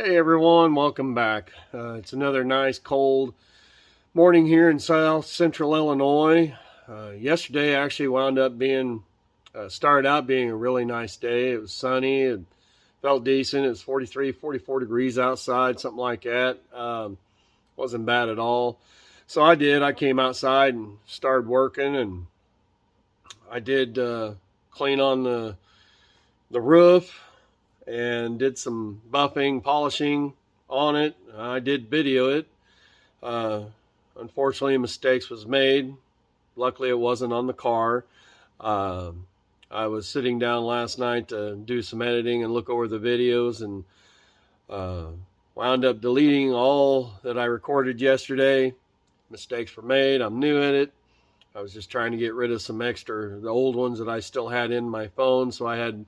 Hey everyone, welcome back. It's another nice cold morning here in South Central Illinois. Yesterday actually wound up being, started out being a really nice day. It was sunny, it felt decent. It was 43, 44 degrees outside, something like that. Wasn't bad at all. So I came outside and started working, and I did clean on the roof and did some buffing, polishing on it. I did video it. Unfortunately, mistakes was made. Luckily, it wasn't on the car. I was sitting down last night to do some editing and look over the videos, and wound up deleting all that I recorded yesterday. Mistakes were made. I'm new at it. I was just trying to get rid of some extra, the old ones that I still had in my phone, so I had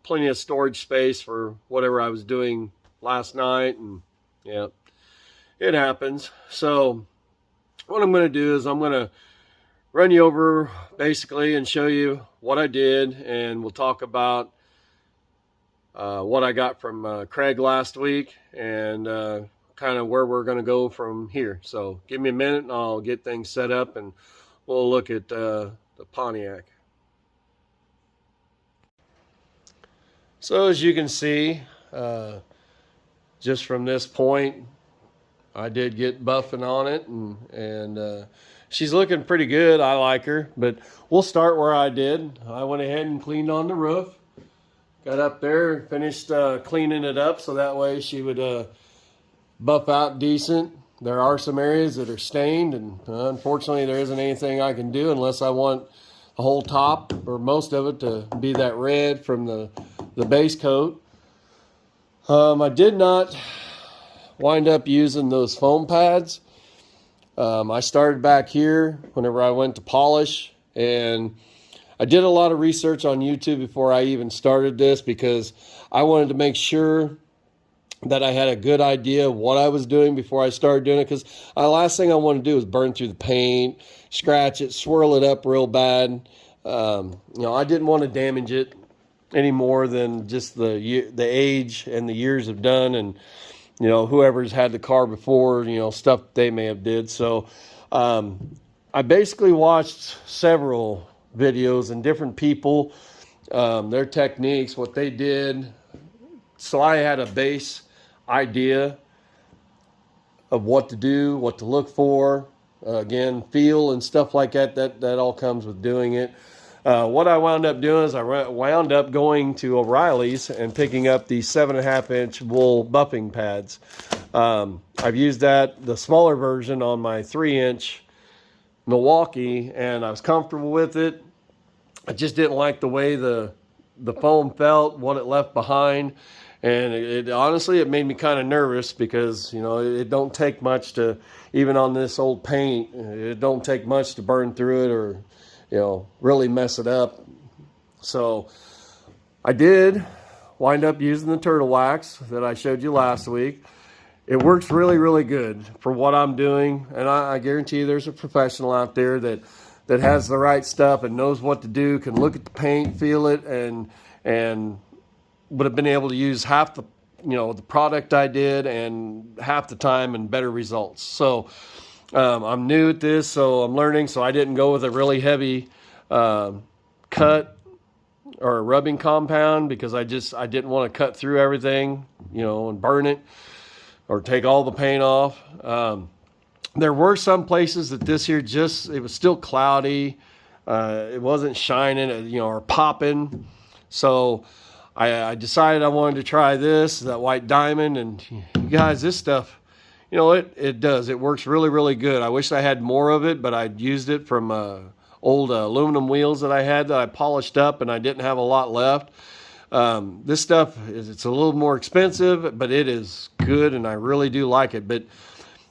plenty of storage space for whatever I was doing last night. And yeah, it happens. So what I'm going to do is I'm going to run you over basically and show you what I did, and we'll talk about what I got from Craig last week, and kind of where we're going to go from here. So give me a minute and I'll get things set up, and we'll look at the Pontiac. So as you can see, just from this point, I did get buffing on it, and she's looking pretty good. I like her, but we'll start where I did. I went ahead and cleaned on the roof. Got up there and finished cleaning it up so that way she would buff out decent. There are some areas that are stained, and unfortunately there isn't anything I can do unless I want the whole top or most of it to be that red from the base coat. I did not wind up using those foam pads. I started back here whenever I went to polish, and I did a lot of research on YouTube before I even started this, because I wanted to make sure that I had a good idea of what I was doing before I started doing it, because the last thing I want to do is burn through the paint, scratch it, swirl it up real bad. I didn't want to damage it any more than just the age and the years have done, and whoever's had the car before, stuff they may have did. So I basically watched several videos and different people, their techniques, what they did. So I had a base idea of what to do, what to look for, again, feel and stuff like that. That all comes with doing it. What I wound up doing is I wound up going to O'Reilly's and picking up the 7.5-inch wool buffing pads. I've used the smaller version on my 3-inch Milwaukee, and I was comfortable with it. I just didn't like the way the foam felt, what it left behind. And it honestly, it made me kind of nervous, because, it don't take much to, even on this old paint, it don't take much to burn through it or, really mess it up. So I did wind up using the turtle wax that I showed you last week. It works really, really good for what I'm doing. And I guarantee you there's a professional out there that has the right stuff and knows what to do, can look at the paint, feel it, and would have been able to use half the product I did and half the time and better results. So I'm new at this, so I'm learning. So I didn't go with a really heavy cut or a rubbing compound, because I didn't want to cut through everything, and burn it or take all the paint off. There were some places that this here it was still cloudy. It wasn't shining, or popping. So I decided I wanted to try that white diamond, and you guys, this stuff, it does. It works really, really good. I wish I had more of it, but I'd used it from old aluminum wheels that I had that I polished up, and I didn't have a lot left. This stuff, it's a little more expensive, but it is good, and I really do like it. But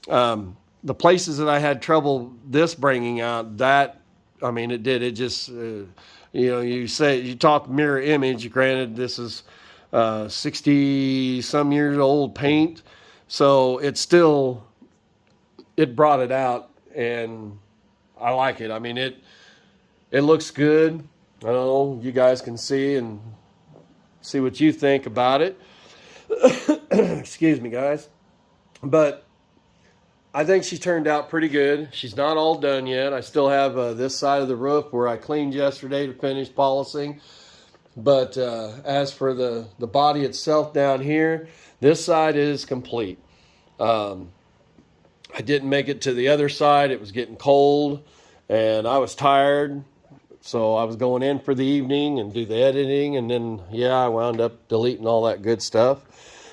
the places that I had trouble bringing out, it did. It just... you talk mirror image. Granted, this is 60 some years old paint, so it brought it out, and I like it. It looks good. I don't know, you guys can see what you think about it. Excuse me, guys. But I think she turned out pretty good. She's not all done yet. I still have this side of the roof where I cleaned yesterday to finish polishing. But as for the body itself down here, this side is complete. I didn't make it to the other side. It was getting cold and I was tired. So I was going in for the evening and do the editing. And then, yeah, I wound up deleting all that good stuff.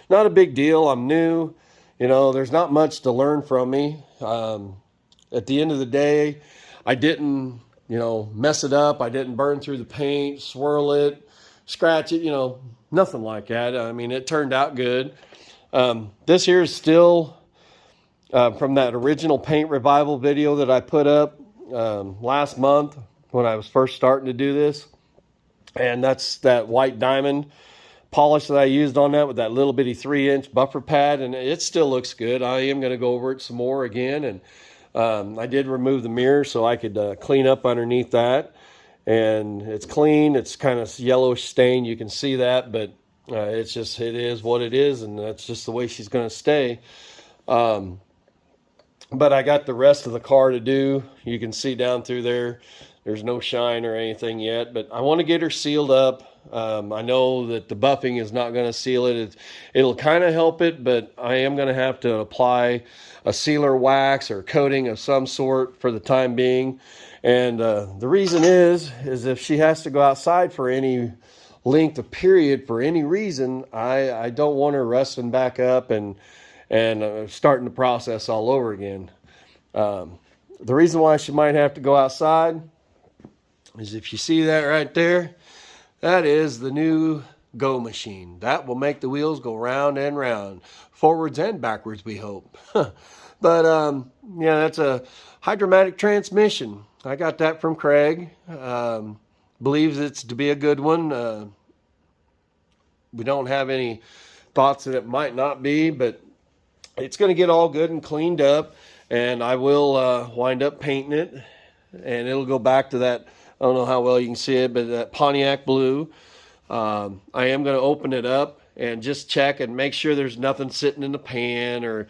Not a big deal. I'm new. You know, there's not much to learn from me. At the end of the day, I didn't, mess it up. I didn't burn through the paint, swirl it, scratch it, nothing like that. I mean, it turned out good. This here is still from that original paint revival video that I put up last month when I was first starting to do this. And that's that white diamond polish that I used on that with that little bitty 3-inch buffer pad. And it still looks good. I am going to go over it some more again. And I did remove the mirror so I could clean up underneath that. And it's clean. It's kind of yellowish stain. You can see that, but it is what it is. And that's just the way she's going to stay. But I got the rest of the car to do. You can see down through there, there's no shine or anything yet, but I want to get her sealed up. I know that the buffing is not going to seal it. It'll kind of help it, but I am going to have to apply a sealer wax or coating of some sort for the time being. And the reason is if she has to go outside for any length of period for any reason, I don't want her rusting back up and starting the process all over again. The reason why she might have to go outside is if you see that right there, that is the new Go machine. That will make the wheels go round and round, forwards and backwards, we hope. But yeah, that's a hydromatic transmission. I got that from Craig. Believes it's to be a good one. We don't have any thoughts that it might not be, but it's going to get all good and cleaned up, and I will wind up painting it, and it'll go back to that, I don't know how well you can see it, but that Pontiac blue. I am going to open it up and just check and make sure there's nothing sitting in the pan or,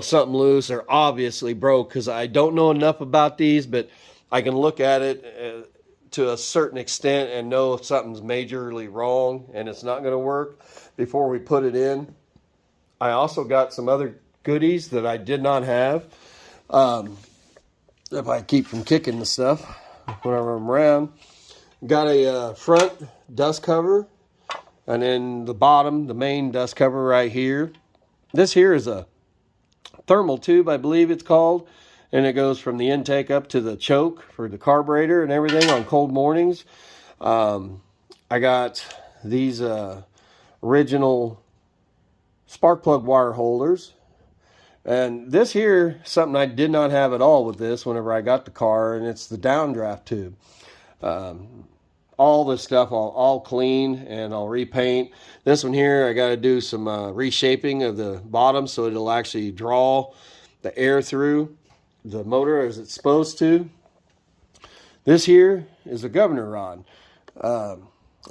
something loose or obviously broke, because I don't know enough about these, but I can look at it to a certain extent and know if something's majorly wrong and it's not going to work before we put it in. I also got some other goodies that I did not have. If I keep from kicking the stuff whenever I'm around. Got a front dust cover, and then the bottom, the main dust cover right here. This here is a thermal tube, I believe it's called, and it goes from the intake up to the choke for the carburetor and everything on cold mornings. I got these original spark plug wire holders, and this here something I did not have at all with this whenever I got the car, and it's the downdraft tube. All this stuff I'll clean and I'll repaint. This one here I got to do some reshaping of the bottom so it'll actually draw the air through the motor as it's supposed to. This here is a governor rod. I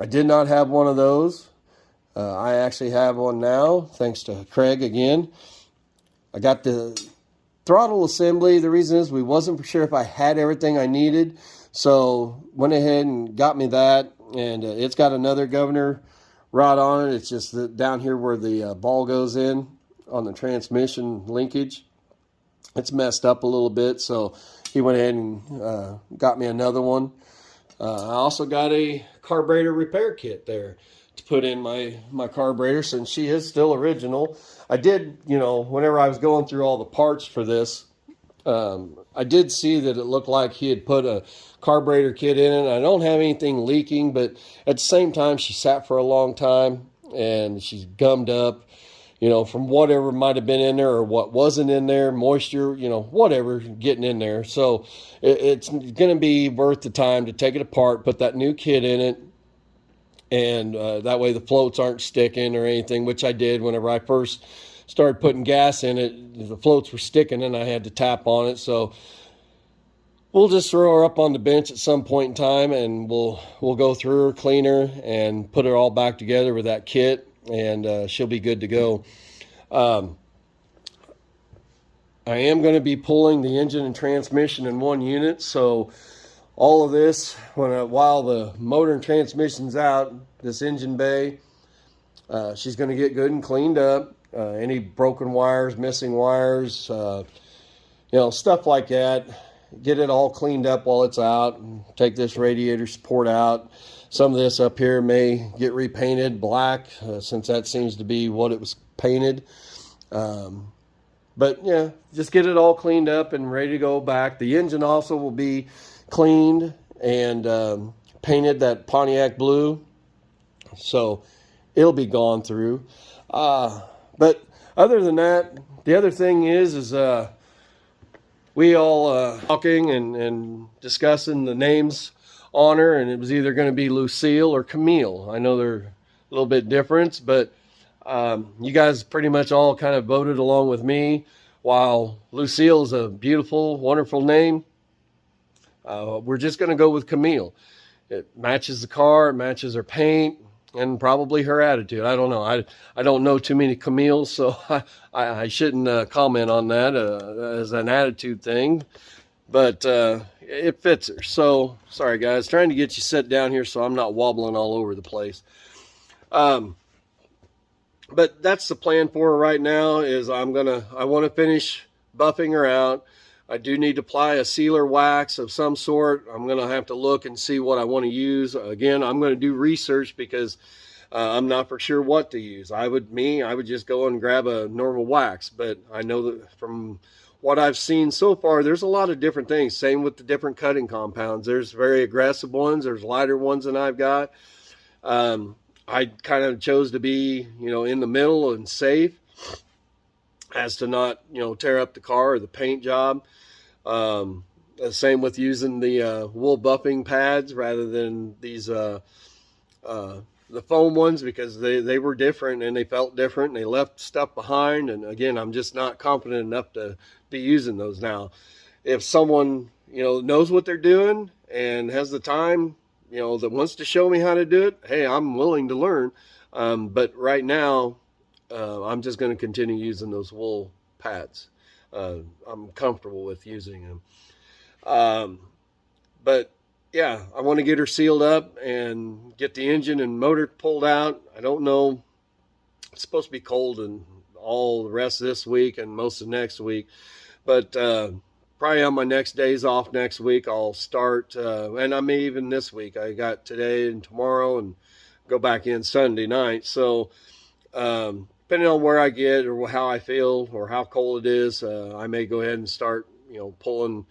did not have one of those. I actually have one now, thanks to Craig again. I got the throttle assembly. The reason is we wasn't sure if I had everything I needed, so went ahead and got me that, and it's got another governor rod on it. It's just down here where the ball goes in on the transmission linkage. It's messed up a little bit, so he went ahead and got me another one. I also got a carburetor repair kit there to put in my carburetor, since she is still original. I did, whenever I was going through all the parts for this, I did see that it looked like he had put a carburetor kit in it. I don't have anything leaking, but at the same time, she sat for a long time and she's gummed up, from whatever might have been in there or what wasn't in there, moisture, whatever getting in there. So it's going to be worth the time to take it apart, put that new kit in it, and that way the floats aren't sticking or anything, which I did whenever I first started putting gas in it. The floats were sticking and I had to tap on it. So we'll just throw her up on the bench at some point in time, and we'll go through her, clean her, and put it all back together with that kit. and she'll be good to go. Um, I am going to be pulling the engine and transmission in one unit, so all of this, while the motor and transmission's out, this engine bay, she's going to get good and cleaned up. Any broken wires, missing wires, stuff like that. Get it all cleaned up while it's out. Take this radiator support out. Some of this up here may get repainted black, since that seems to be what it was painted. But yeah, just get it all cleaned up and ready to go back. The engine also will be cleaned and painted that Pontiac blue, so it'll be gone through. But other than that, the other thing is we all talking and discussing the names on her, and it was either going to be Lucille or Camille. I know they're a little bit different, but you guys pretty much all kind of voted along with me. While Lucille is a beautiful, wonderful name, we're just going to go with Camille. It matches the car, it matches her paint, and probably her attitude. I don't know. I don't know too many Camilles, so I shouldn't comment on that as an attitude thing. But it fits her. So, sorry guys, trying to get you set down here so I'm not wobbling all over the place. But that's the plan for her right now. Is I want to finish buffing her out. I do need to apply a sealer wax of some sort. I'm going to have to look and see what I want to use. Again, I'm going to do research because I'm not for sure what to use. I would just go and grab a normal wax. But I know that from what I've seen so far, there's a lot of different things. Same with the different cutting compounds. There's very aggressive ones. There's lighter ones than I've got. I kind of chose to be, in the middle and safe as to not, tear up the car or the paint job. Same with using the wool buffing pads rather than these the foam ones, because they were different and they felt different and they left stuff behind. And again, I'm just not confident enough to be using those now. If someone, knows what they're doing and has the time, that wants to show me how to do it, hey, I'm willing to learn. But right now, I'm just going to continue using those wool pads. I'm comfortable with using them. But yeah, I want to get her sealed up and get the engine and motor pulled out. I don't know. It's supposed to be cold and all the rest of this week and most of next week. But probably on my next days off next week, I'll start, and I may even this week. I got today and tomorrow and go back in Sunday night. So depending on where I get or how I feel or how cold it is, I may go ahead and start, pulling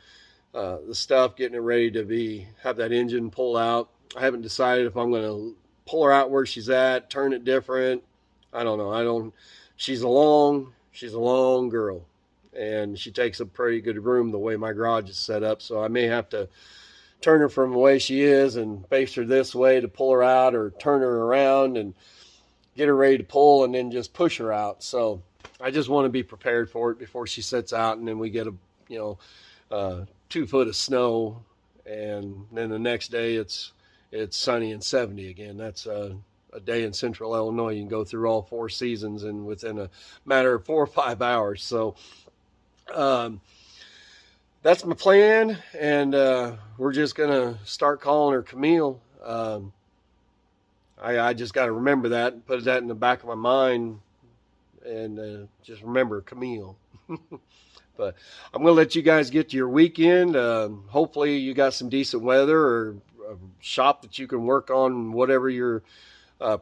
the stuff, getting it ready to have that engine pull out. I haven't decided if I'm going to pull her out where she's at, turn it different. I don't know. She's a long girl. And she takes a pretty good room the way my garage is set up. So I may have to turn her from the way she is and face her this way to pull her out, or turn her around and get her ready to pull and then just push her out. So I just want to be prepared for it before she sets out, and then we get 2 foot of snow, and then the next day it's sunny and 70 again. That's a day in central Illinois. You can go through all 4 seasons and within a matter of 4 or 5 hours. So that's my plan, and we're just gonna start calling her Camille. I just got to remember that and put that in the back of my mind, and just remember Camille. But I'm gonna let you guys get to your weekend. Hopefully you got some decent weather or a shop that you can work on whatever your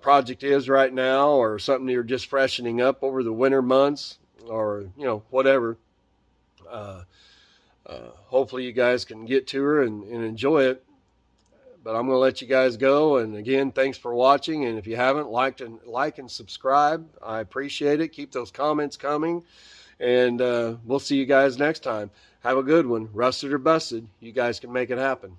project is right now, or something you're just freshening up over the winter months, or whatever. Hopefully you guys can get to her and enjoy it. But I'm going to let you guys go. And again, thanks for watching. And if you haven't, like and subscribe. I appreciate it. Keep those comments coming. And we'll see you guys next time. Have a good one. Rusted or busted, you guys can make it happen.